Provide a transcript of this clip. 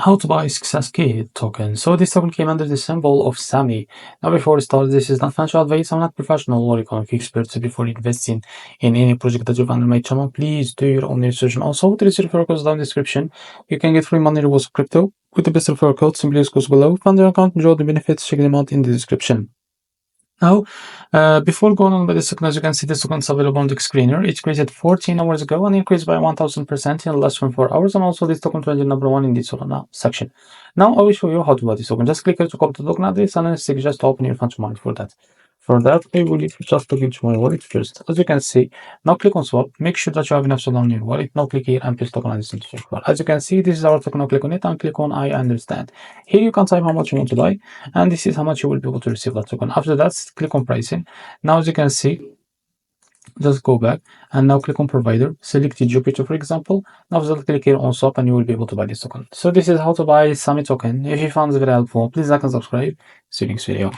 How to buy success key token. So this token came under the symbol of Sammy. Now before we start, this is not financial advice. I'm not professional or economic expert. So before investing in any project that you find on my channel, please do your own research. And also there is a referral code down in the description. You can get free money rewards of crypto with the best referral code. Simply use codes below. Fund your account, enjoy the benefits, check them out in the description. Now, before going on with the token, as you can see, this token is available on the screener. It created 14 hours ago and increased by 1000% in less than 4 hours. And also, this token trended #1 in the Solana section. Now, I will show you how to buy this token. Just click here to copy the token address and then stick just open your funds wallet for that. For that, I will just log into my wallet first. As you can see, now click on swap. Make sure that you have enough Solana on your wallet. Now click here and paste token address into your wallet. As you can see, this is our token. Now click on it and click on I understand. Here you can type how much you want to buy, and this is how much you will be able to receive that token. After that, click on pricing. Now, as you can see, just go back and now click on provider, select Jupiter for example. Now just click here on swap and you will be able to buy this token. So this is how to buy Sammy token. If you found this very helpful, please like and subscribe. See you next video.